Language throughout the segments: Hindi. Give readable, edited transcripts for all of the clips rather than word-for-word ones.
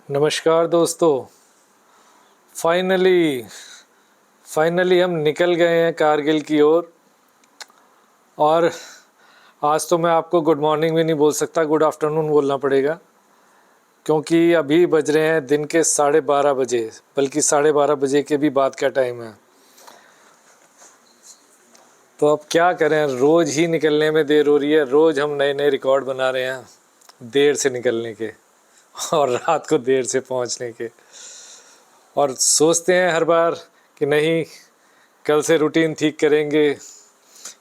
नमस्कार दोस्तों। फाइनली हम निकल गए हैं कारगिल की ओर। और आज तो मैं आपको गुड मॉर्निंग भी नहीं बोल सकता, गुड आफ्टरनून बोलना पड़ेगा, क्योंकि अभी बज रहे हैं दिन के 12:30 बजे, बल्कि 12:30 बजे के भी बाद का टाइम है। तो अब क्या करें, रोज़ ही निकलने में देर हो रही है। रोज़ हम नए नए रिकॉर्ड बना रहे हैं देर से निकलने के और रात को देर से पहुंचने के। और सोचते हैं हर बार कि नहीं, कल से रूटीन ठीक करेंगे,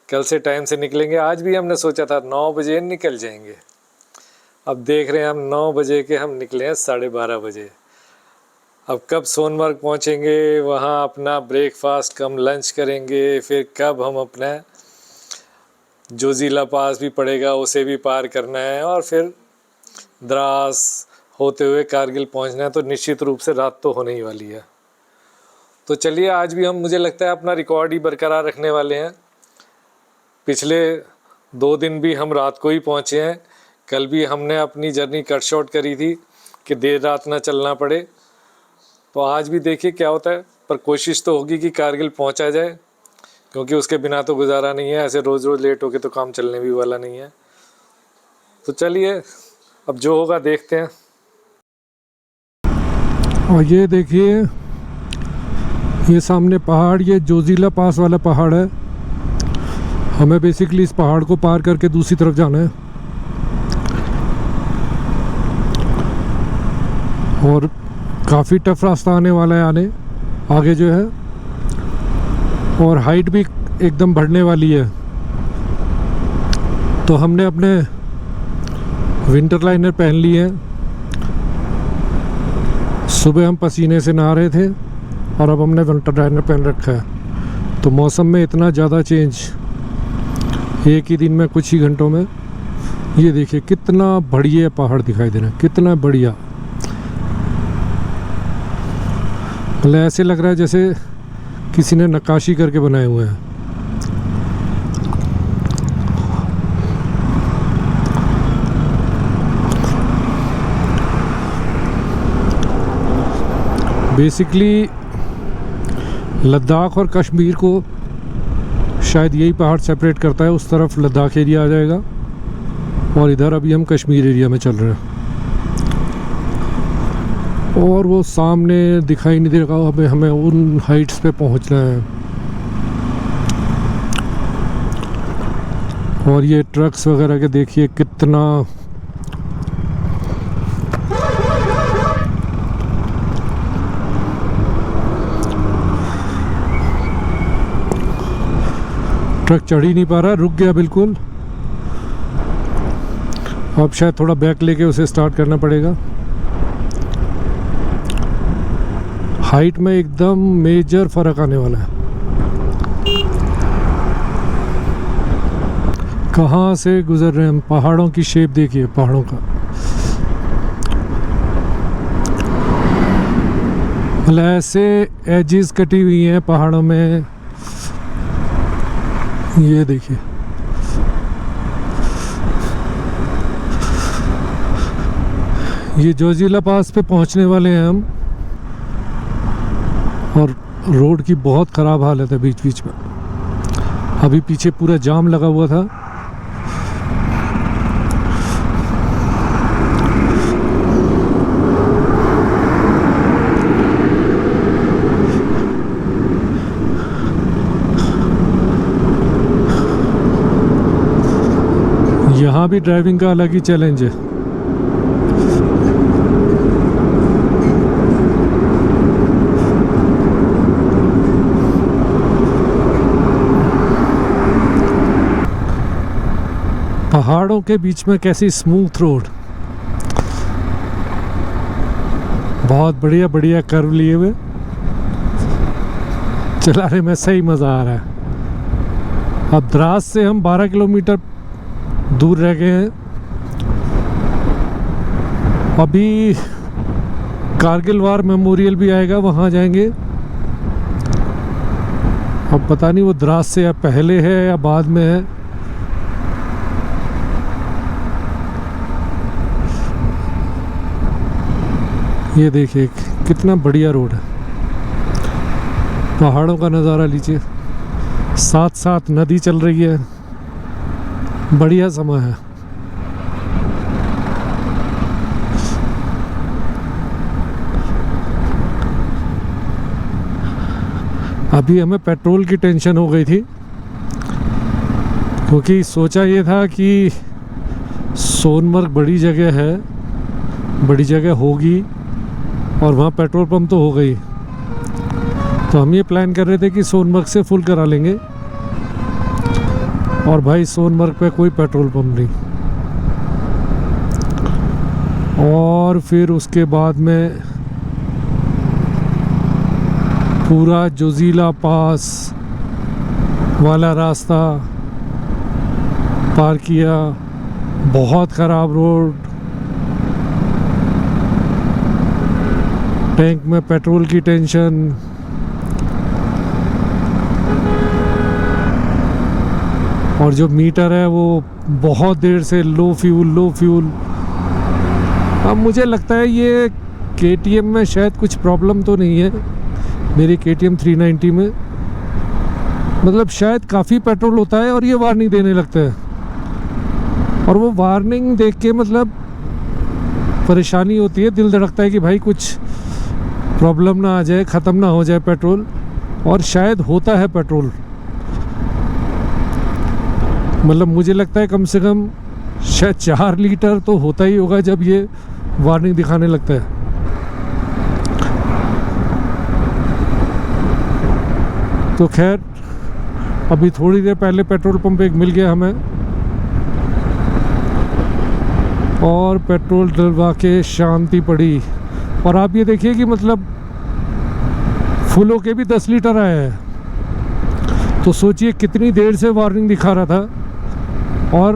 कल से टाइम से निकलेंगे। आज भी हमने सोचा था 9 बजे निकल जाएंगे। अब देख रहे हैं हम 9 बजे के हम निकले हैं 12:30 बजे। अब कब सोनमर्ग पहुंचेंगे, वहां अपना ब्रेकफास्ट कम लंच करेंगे, फिर कब हम अपना जोजिला पास भी पड़ेगा उसे भी पार करना है, और फिर द्रास होते हुए कारगिल पहुंचना है। तो निश्चित रूप से रात तो होने ही वाली है। तो चलिए, आज भी हम, मुझे लगता है, अपना रिकॉर्ड ही बरकरार रखने वाले हैं। पिछले 2 दिन भी हम रात को ही पहुंचे हैं। कल भी हमने अपनी जर्नी कट शॉर्ट करी थी कि देर रात ना चलना पड़े। तो आज भी देखिए क्या होता है, पर कोशिश तो होगी कि कारगिल पहुंचा जाए, क्योंकि उसके बिना तो गुजारा नहीं है। ऐसे रोज़ रोज़ लेट होके तो काम चलने भी वाला नहीं है। तो चलिए, अब जो होगा देखते हैं। और ये देखिए, ये सामने पहाड़, ये जोजिला पास वाला पहाड़ है। हमें बेसिकली इस पहाड़ को पार करके दूसरी तरफ जाना है। और काफ़ी टफ रास्ता आने वाला है आगे जो है। और हाइट भी एकदम बढ़ने वाली है। तो हमने अपने विंटर लाइनर पहन ली है। सुबह हम पसीने से नहा रहे थे और अब हमने विंटर लाइनर पहन रखा है। तो मौसम में इतना ज़्यादा चेंज एक ही दिन में, कुछ ही घंटों में। ये देखिए कितना बढ़िया पहाड़ दिखाई दे रहा है, कितना बढ़िया। मतलब ऐसे लग रहा है जैसे किसी ने नक्काशी करके बनाए हुए हैं। बेसिकली लद्दाख और कश्मीर को शायद यही पहाड़ सेपरेट करता है। उस तरफ लद्दाख एरिया आ जाएगा और इधर अभी हम कश्मीर एरिया में चल रहे हैं। और वो सामने दिखाई नहीं दे रहा, हमें उन हाइट्स पे पहुंचना है। और ये ट्रक्स वगैरह के देखिए कितना ट्रक चढ़ ही नहीं पा रहा, रुक गया बिल्कुल। अब शायद थोड़ा बैक लेके उसे स्टार्ट करना पड़ेगा। हाइट में एकदम मेजर फर्क आने वाला है। कहाँ से गुजर रहे हैं हम, पहाड़ों की शेप देखिए, पहाड़ों का मतलब ऐसे एजेस कटी हुई हैं पहाड़ों में। ये देखिए, ये जोजिला पास पे पहुंचने वाले हैं हम। और रोड की बहुत ख़राब हालत है बीच बीच में। अभी पीछे पूरा जाम लगा हुआ था। यहाँ भी ड्राइविंग का अलग ही चैलेंज है। पहाड़ों के बीच में कैसी स्मूथ रोड, बहुत बढ़िया बढ़िया कर्व लिए हुए। चलाने में सही मज़ा आ रहा है। अब द्रास से हम 12 किलोमीटर दूर रह गए हैं। अभी कारगिल वार मेमोरियल भी आएगा, वहाँ जाएंगे। अब पता नहीं वो द्रास से या पहले है या बाद में है। ये देखिए कितना बढ़िया रोड है, पहाड़ों का नज़ारा लीजिए, साथ साथ नदी चल रही है, बढ़िया समय है। अभी हमें पेट्रोल की टेंशन हो गई थी, क्योंकि सोचा ये था कि सोनमर्ग बड़ी जगह है, बड़ी जगह होगी और वहाँ पेट्रोल पंप तो हो गई, तो हम ये प्लान कर रहे थे कि सोनमर्ग से फुल करा लेंगे, और भाई सोनमर्ग पे कोई पेट्रोल पंप नहीं। और फिर उसके बाद में पूरा जोजिला पास वाला रास्ता पार किया, बहुत ख़राब रोड, टैंक में पेट्रोल की टेंशन, और जो मीटर है वो बहुत देर से लो फ्यूल। अब मुझे लगता है ये KTM में शायद कुछ प्रॉब्लम तो नहीं है, मेरी KTM 390 में मतलब शायद काफ़ी पेट्रोल होता है और ये वार्निंग देने लगता है, और वो वार्निंग देख के मतलब परेशानी होती है, दिल धड़कता है कि भाई कुछ प्रॉब्लम ना आ जाए, ख़त्म ना हो जाए पेट्रोल, और शायद होता है पेट्रोल। मतलब मुझे लगता है कम से कम शायद 4 लीटर तो होता ही होगा जब ये वार्निंग दिखाने लगता है। तो खैर अभी थोड़ी देर पहले पेट्रोल पंप एक मिल गया हमें, और पेट्रोल डलवा के शांति पड़ी। और आप ये देखिए कि मतलब फुल होके भी 10 लीटर आया है, तो सोचिए कितनी देर से वार्निंग दिखा रहा था और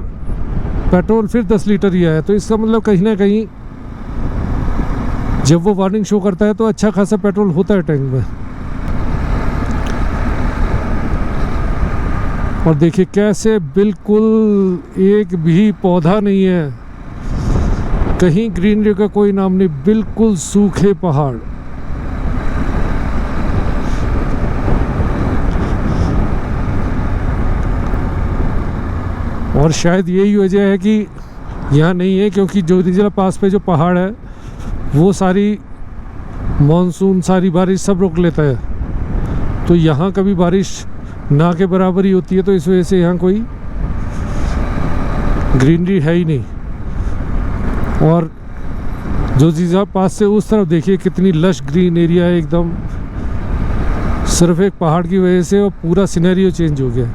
पेट्रोल फिर 10 लीटर ही आया, तो इसका मतलब कहीं ना कहीं जब वो वार्निंग शो करता है तो अच्छा खासा पेट्रोल होता है टैंक में। और देखिए कैसे बिल्कुल एक भी पौधा नहीं है, कहीं ग्रीनरी का कोई नाम नहीं, बिल्कुल सूखे पहाड़। और शायद यही वजह है कि यहाँ नहीं है, क्योंकि जोजिला पास पे जो पहाड़ है वो सारी मानसून, सारी बारिश सब रोक लेता है, तो यहाँ कभी बारिश ना के बराबर ही होती है, तो इस वजह से यहाँ कोई ग्रीनरी है ही नहीं। और जोजिला पास से उस तरफ देखिए कितनी लश ग्रीन एरिया है एकदम, सिर्फ एक पहाड़ की वजह से वो पूरा सिनेरियो चेंज हो गया।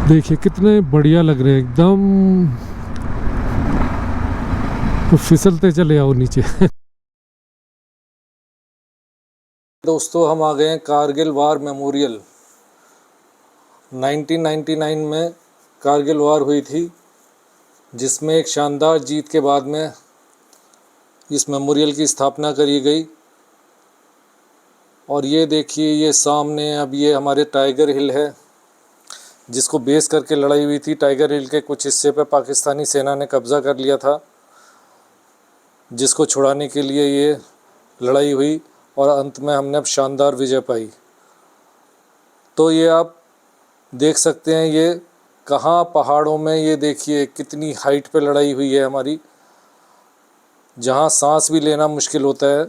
देखिए कितने बढ़िया लग रहे हैं एकदम, तो फिसलते चले आओ नीचे। दोस्तों हम आ गए हैं कारगिल वार मेमोरियल। 1999 में कारगिल वार हुई थी, जिसमें एक शानदार जीत के बाद में इस मेमोरियल की स्थापना करी गई। और ये देखिए ये सामने अब ये हमारे टाइगर हिल है, जिसको बेस करके लड़ाई हुई थी। टाइगर हिल के कुछ हिस्से पे पाकिस्तानी सेना ने कब्ज़ा कर लिया था, जिसको छुड़ाने के लिए ये लड़ाई हुई, और अंत में हमने अब शानदार विजय पाई। तो ये आप देख सकते हैं ये कहाँ पहाड़ों में, ये देखिए कितनी हाइट पे लड़ाई हुई है हमारी, जहाँ सांस भी लेना मुश्किल होता है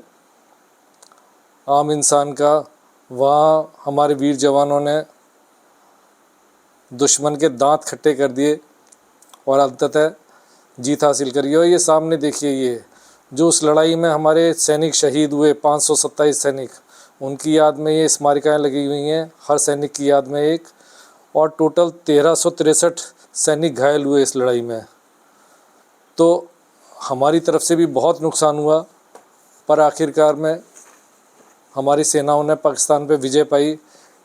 आम इंसान का, वहाँ हमारे वीर जवानों ने दुश्मन के दांत खट्टे कर दिए और अंततः जीत हासिल करी। और ये सामने देखिए ये जो उस लड़ाई में हमारे सैनिक शहीद हुए, 527 सैनिक, उनकी याद में ये स्मारिकाएँ लगी हुई हैं, हर सैनिक की याद में एक, और टोटल 1363 सैनिक घायल हुए इस लड़ाई में। तो हमारी तरफ से भी बहुत नुकसान हुआ, पर आखिरकार में हमारी सेनाओं ने पाकिस्तान पे विजय पाई,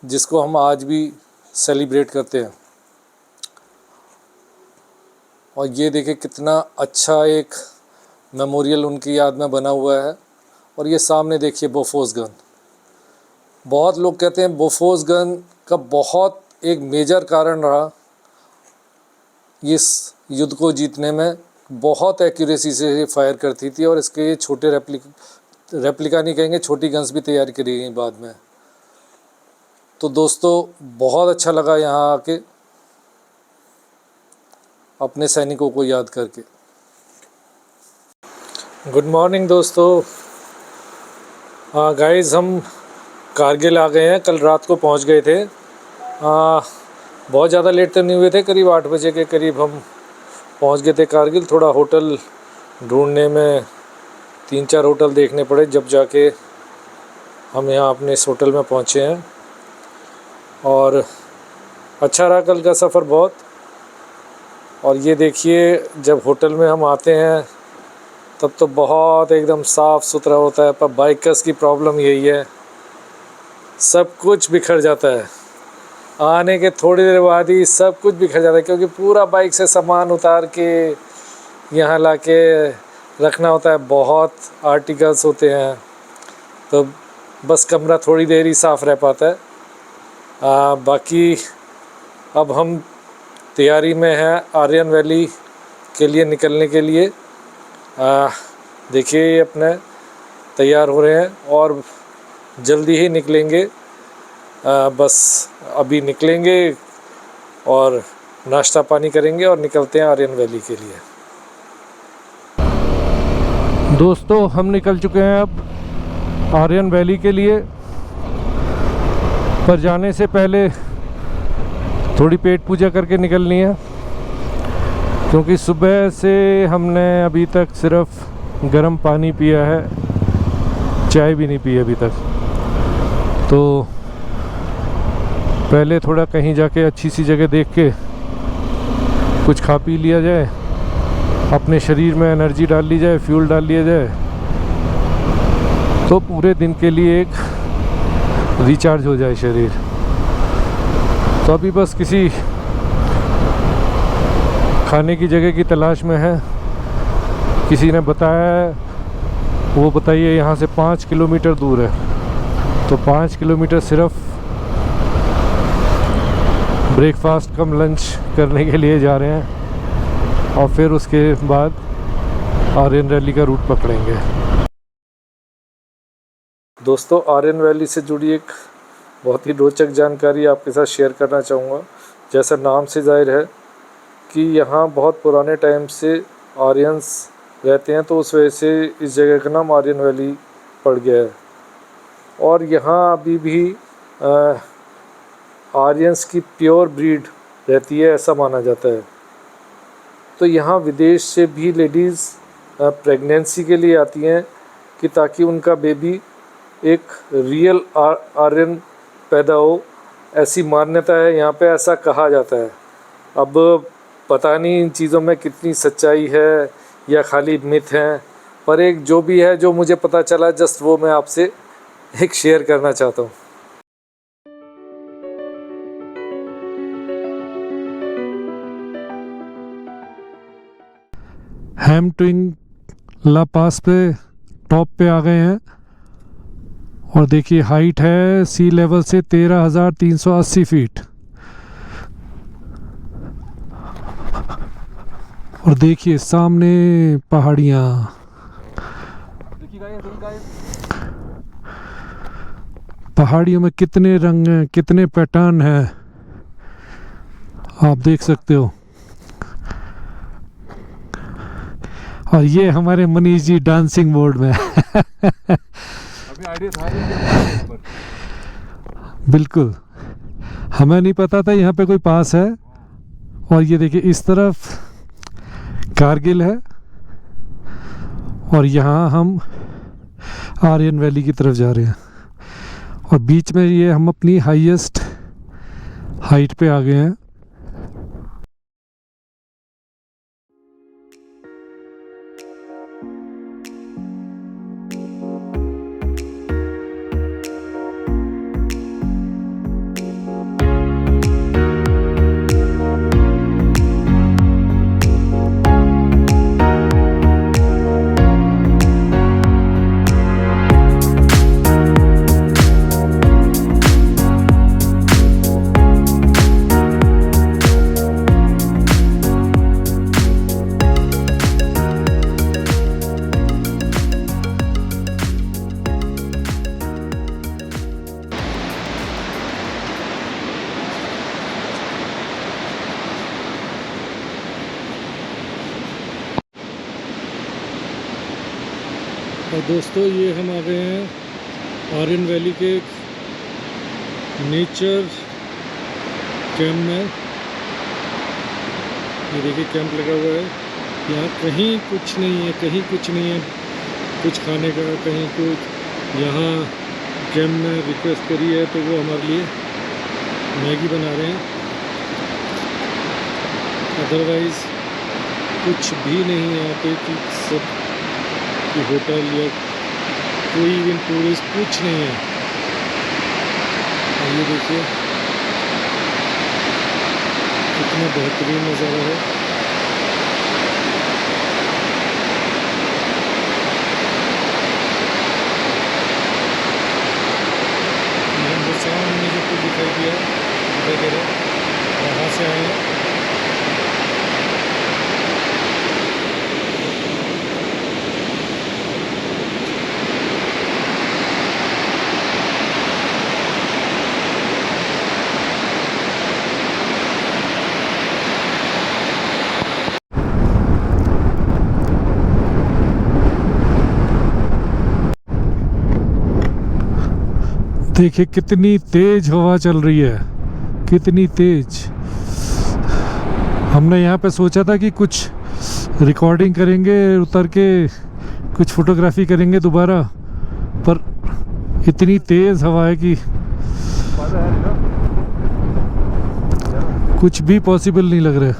जिसको हम आज भी सेलिब्रेट करते हैं। और ये देखिए कितना अच्छा एक मेमोरियल उनकी याद में बना हुआ है। और ये सामने देखिए बोफोर्स गन। बहुत लोग कहते हैं बोफोर्स गन का बहुत एक मेजर कारण रहा इस युद्ध को जीतने में बहुत एक्यूरेसी से फायर करती थी, और इसके छोटे रेप्लिका नहीं कहेंगे, छोटी गन्स भी तैयार करी गई बाद में। तो दोस्तों बहुत अच्छा लगा यहाँ आके अपने सैनिकों को याद करके। गुड मॉर्निंग दोस्तों। गाइस, हम कारगिल आ गए हैं, कल रात को पहुँच गए थे। बहुत ज़्यादा लेट तो नहीं हुए थे, करीब 8 बजे के करीब हम पहुंच गए थे कारगिल। थोड़ा होटल ढूंढने में 3-4 होटल देखने पड़े, जब जाके हम यहाँ अपने इस होटल में पहुँचे हैं। और अच्छा रहा कल का सफ़र बहुत। और ये देखिए, जब होटल में हम आते हैं तब तो बहुत एकदम साफ़ सुथरा होता है, पर बाइकर्स की प्रॉब्लम यही है, सब कुछ बिखर जाता है। आने के थोड़ी देर बाद ही सब कुछ बिखर जाता है, क्योंकि पूरा बाइक से सामान उतार के यहाँ लाके रखना होता है। बहुत आर्टिकल्स होते हैं, तो बस कमरा थोड़ी देर ही साफ़ रह पाता है। बाकी अब हम तैयारी में हैं आर्यन वैली के लिए निकलने के लिए। देखिए, ये अपने तैयार हो रहे हैं और जल्दी ही निकलेंगे। बस अभी निकलेंगे और नाश्ता पानी करेंगे और निकलते हैं आर्यन वैली के लिए। दोस्तों, हम निकल चुके हैं अब आर्यन वैली के लिए। पर जाने से पहले थोड़ी पेट पूजा करके निकलनी है, क्योंकि सुबह से हमने अभी तक सिर्फ गर्म पानी पिया है, चाय भी नहीं पी अभी तक। तो पहले थोड़ा कहीं जाके अच्छी सी जगह देख के कुछ खा पी लिया जाए, अपने शरीर में एनर्जी डाल ली जाए, फ्यूल डाल लिया जाए, तो पूरे दिन के लिए एक रिचार्ज हो जाए शरीर। तो अभी बस किसी खाने की जगह की तलाश में है। किसी ने बताया है, वो बताइए यहाँ से 5 किलोमीटर दूर है, तो 5 किलोमीटर सिर्फ ब्रेकफास्ट कम लंच करने के लिए जा रहे हैं, और फिर उसके बाद आर्यन वैली का रूट पकड़ेंगे। दोस्तों, आर्यन वैली से जुड़ी एक बहुत ही रोचक जानकारी आपके साथ शेयर करना चाहूँगा। जैसा नाम से जाहिर है कि यहाँ बहुत पुराने टाइम से आर्यंस रहते हैं, तो उस वजह से इस जगह का नाम आर्यन वैली पड़ गया है। और यहाँ अभी भी आर्यंस की प्योर ब्रीड रहती है, ऐसा माना जाता है। तो यहाँ विदेश से भी लेडीज़ प्रेगनेंसी के लिए आती हैं, कि ताकि उनका बेबी एक रियल आर्यन पैदा हो, ऐसी मान्यता है यहाँ पे, ऐसा कहा जाता है। अब पता नहीं इन चीज़ों में कितनी सच्चाई है या खाली मिथ हैं, पर एक जो भी है, जो मुझे पता चला, जस्ट वो मैं आपसे एक शेयर करना चाहता हूँ। हैम्ट्विंग ला पास पे टॉप पे आ गए हैं, और देखिए हाइट है सी लेवल से 13,380 फीट। और देखिए सामने पहाड़ियाँ, पहाड़ियों में कितने रंग हैं, कितने पैटर्न हैं, आप देख सकते हो। और ये हमारे मनीष जी डांसिंग मोड में अभी आइडिया था बिल्कुल, हमें नहीं पता था यहाँ पे कोई पास है। और ये देखिए इस तरफ कारगिल है, और यहाँ हम आर्यन वैली की तरफ जा रहे हैं, और बीच में ये हम अपनी हाईएस्ट हाइट पे आ गए हैं। और दोस्तों ये हम आ गए हैं आर्यन वैली के नेचर कैंप में। ये देखिए कैंप लगा हुआ है, यहाँ कहीं कुछ नहीं है, कहीं कुछ नहीं है कुछ खाने का, कहीं कुछ। यहाँ कैंप में रिक्वेस्ट करी है तो वो हमारे लिए मैगी बना रहे हैं, अदरवाइज़ कुछ भी नहीं है यहाँ पे कि सब कि होटल या कोई इवन टूरिस्ट कुछ नहीं है। और ये देखिए कितना बेहतरीन नज़ारा है। वो सामने जो कुछ दिखाई दे रहा है वहाँ से आए हैं। देखिए कितनी तेज हवा चल रही है, कितनी तेज। हमने यहाँ पे सोचा था कि कुछ रिकॉर्डिंग करेंगे, उतर के कुछ फोटोग्राफी करेंगे दोबारा, पर इतनी तेज हवा है कि कुछ भी पॉसिबल नहीं लग रहा है।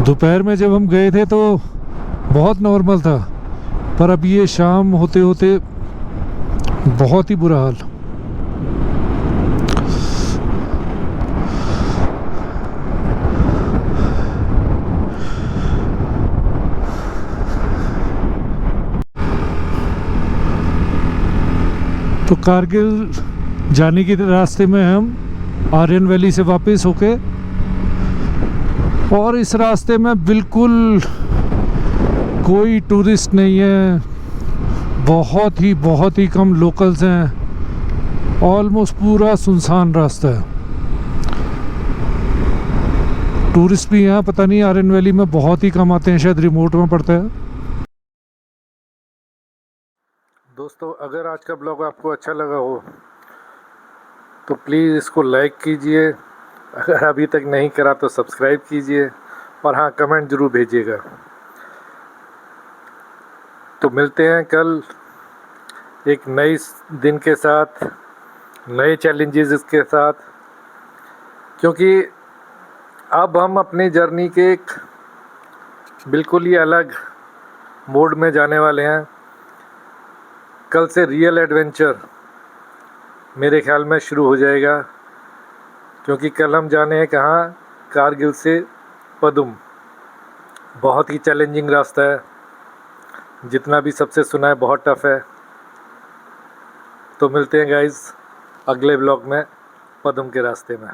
दोपहर में जब हम गए थे तो बहुत नॉर्मल था, पर अब ये शाम होते होते बहुत ही बुरा हाल। तो कारगिल जाने के रास्ते में हम आर्यन वैली से वापस होके, और इस रास्ते में बिल्कुल कोई टूरिस्ट नहीं है, बहुत ही कम लोकल्स हैं, ऑलमोस्ट पूरा सुनसान रास्ता है। टूरिस्ट भी यहाँ पता नहीं आर्यन वैली में बहुत ही कम आते हैं, शायद रिमोट में पड़ता है। दोस्तों अगर आज का ब्लॉग आपको अच्छा लगा हो तो प्लीज़ इसको लाइक कीजिए, अगर अभी तक नहीं करा तो सब्सक्राइब कीजिए, और हाँ कमेंट ज़रूर भेजिएगा। तो मिलते हैं कल एक नई दिन के साथ, नए चैलेंजेस के साथ, क्योंकि अब हम अपनी जर्नी के एक बिल्कुल ही अलग मोड में जाने वाले हैं। कल से रियल एडवेंचर मेरे ख्याल में शुरू हो जाएगा, क्योंकि कल हम जाने हैं कहाँ, कारगिल से पदुम। बहुत ही चैलेंजिंग रास्ता है, जितना भी सबसे सुना है बहुत टफ है। तो मिलते हैं गाइस अगले ब्लॉग में पदुम के रास्ते में।